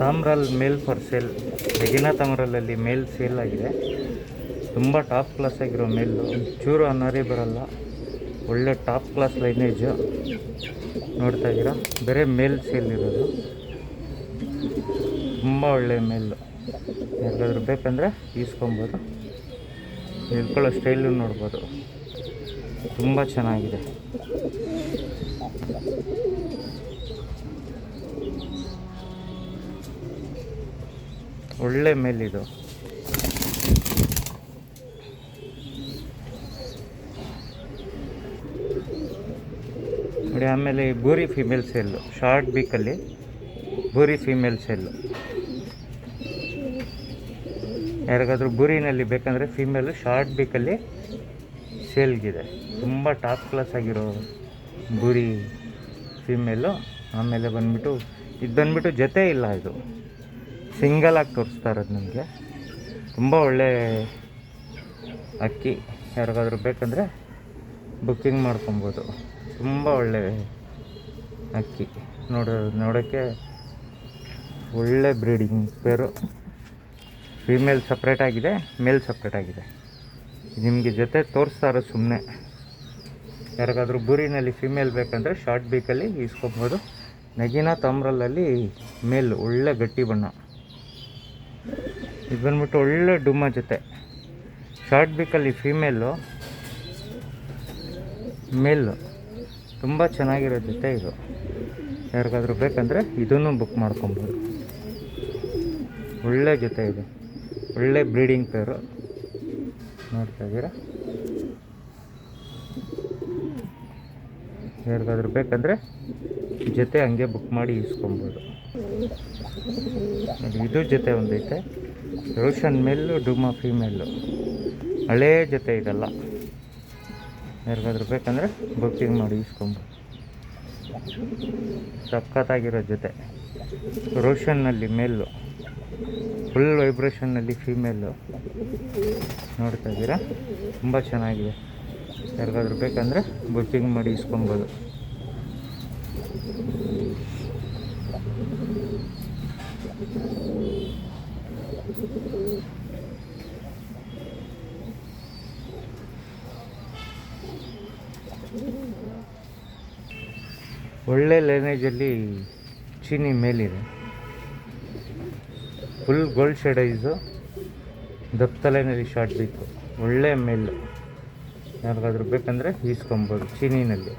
ತಾಮ್ರಲ್ male for sale. Nagina ತಾಮ್ರಲಲ್ಲಿ male sale ಆಗಿದೆ. ತುಂಬ ಟಾಪ್ ಕ್ಲಾಸ್ ಆಗಿರೋ ಮೇಲು, ಚೂರು ಅನ್ನೋರೇ ಬರಲ್ಲ. ಒಳ್ಳೆ ಟಾಪ್ ಕ್ಲಾಸ್ ಲೈನೇಜು ನೋಡ್ತಾ ಇದ್ದೀರಾ. ಬೇರೆ ಮೇಲ್ ಸೇಲ್ ಇರೋದು, ತುಂಬ ಒಳ್ಳೆ ಮೇಲು. ಯಾರಿಗಾದ್ರೂ ಬೇಕಂದರೆ ಈಸ್ಕೊಬೋದು. ಹಿಡ್ಕೊಳ್ಳೋ ಸ್ಟೈಲು ನೋಡ್ಬೋದು, ತುಂಬ ಚೆನ್ನಾಗಿದೆ. ಒಳ್ಳೆ ಮೇಲಿದು. ನೋಡಿ, ಆಮೇಲೆ ಬೂರಿ ಫಿಮೇಲ್ ಸೇಲು, ಶಾರ್ಟ್ ಬೀಕಲ್ಲಿ ಬೂರಿ ಫಿಮೇಲ್ ಸೇಲು. ಯಾರಿಗಾದ್ರೂ ಬೂರಿನಲ್ಲಿ ಬೇಕಂದರೆ ಫಿಮೇಲು ಶಾರ್ಟ್ ಬೀಕಲ್ಲಿ ಸೇಲ್ಗಿದೆ. ತುಂಬ ಟಾಪ್ ಕ್ಲಾಸ್ ಆಗಿರೋ ಬೂರಿ ಫಿಮೇಲು. ಆಮೇಲೆ ಬಂದ್ಬಿಟ್ಟು ಇದು ಬಂದ್ಬಿಟ್ಟು ಜೊತೆ ಇಲ್ಲ, ಇದು ಸಿಂಗಲ್ ಆಗಿ ತೋರಿಸ್ತಾ ಇರೋದು ನಮಗೆ. ತುಂಬ ಒಳ್ಳೆ ಅಕ್ಕಿ. ಯಾರಿಗಾದ್ರೂ ಬೇಕಂದರೆ ಬುಕ್ಕಿಂಗ್ ಮಾಡ್ಕೊಬೋದು. ತುಂಬ ಒಳ್ಳೆ ಅಕ್ಕಿ. ನೋಡೋಕ್ಕೆ ಒಳ್ಳೆ ಬ್ರೀಡಿಂಗ್ ಪೇರು. ಫೀಮೇಲ್ ಸಪ್ರೇಟ್ ಆಗಿದೆ, ಮೇಲ್ ಸಪ್ರೇಟ್ ಆಗಿದೆ. ನಿಮಗೆ ಜೊತೆ ತೋರಿಸ್ತಾ ಇರೋದು ಸುಮ್ಮನೆ. ಯಾರಿಗಾದ್ರೂ ಬೂರಿನಲ್ಲಿ ಫಿಮೇಲ್ ಬೇಕಂದರೆ ಶಾರ್ಟ್ ಬೀಕಲ್ಲಿ ಈಸ್ಕೊಬೋದು. ನಗೀನಾ ತಾಮ್ರಲಲ್ಲಿ ಮೇಲ್ ಒಳ್ಳೆ ಗಟ್ಟಿ ಬಣ್ಣ. ಇದು ಬಂದ್ಬಿಟ್ಟು ಒಳ್ಳೆ ಡುಮ್ಮ ಜೊತೆ. ಶಾರ್ಟ್ ಬೀಕಲ್ಲಿ ಫೀಮೇಲು, ಮೇಲು ತುಂಬ ಚೆನ್ನಾಗಿರೋ ಜೊತೆ ಇದು. ಯಾರಿಗಾದ್ರೂ ಬೇಕಂದರೆ ಇದನ್ನು ಬುಕ್ ಮಾಡ್ಕೊಬೋದು. ಒಳ್ಳೆ ಜೊತೆ ಇದೆ, ಒಳ್ಳೆ ಬ್ರೀಡಿಂಗ್ ಪೇರು. ನೋಡ್ತಾ ಇದ್ದೀರಾ. ಯಾರಿಗಾದ್ರೂ ಬೇಕಂದರೆ ಜೊತೆ ಹಂಗೆ ಬುಕ್ ಮಾಡಿ ಈಸ್ಕೊಬೋದು. ಇದು ಜೊತೆ ಒಂದೈತೆ, ರೋಷನ್ ಮೇಲು, ಡುಮಾ ಫೀಮೇಲು. ಹಳೇ ಜೊತೆ ಇದೆಲ್ಲ. ಯಾರಿಗಾದ್ರೂ ಬೇಕಂದರೆ ಬುಕ್ಕಿಂಗ್ ಮಾಡಿ ಈಸ್ಕೊಬೋದು. ಸಖತ್ತಾಗಿರೋ ಜೊತೆ. ರೋಷನ್ನಲ್ಲಿ ಮೇಲು, ಫುಲ್ ವೈಬ್ರೇಷನ್ನಲ್ಲಿ ಫೀಮೇಲು. ನೋಡ್ತಾ ಇದ್ದೀರಾ, ತುಂಬ ಚೆನ್ನಾಗಿದೆ. ಯಾರಿಗಾದ್ರೂ ಬೇಕಂದರೆ ಬುಕ್ಕಿಂಗ್ ಮಾಡಿ ಈಸ್ಕೊಬೋದು. ಒಳ್ಳೆ ಲೈನೇಜಲ್ಲಿ ಚೀನಿ ಮೇಲಿದೆ. ಫುಲ್ ಗೋಲ್ಡ್ ಶೇಡ್ ಐಸು, ದಪ್ಪ ತಲೆನಲ್ಲಿ ಶಾರ್ಟ್ ಬೇಕು. ಒಳ್ಳೆ ಮೇಲು. ಯಾರಿಗಾದ್ರೂ ಬೇಕಂದರೆ ಈಸ್ಕೊಬೋದು ಚೀನಿನಲ್ಲಿ.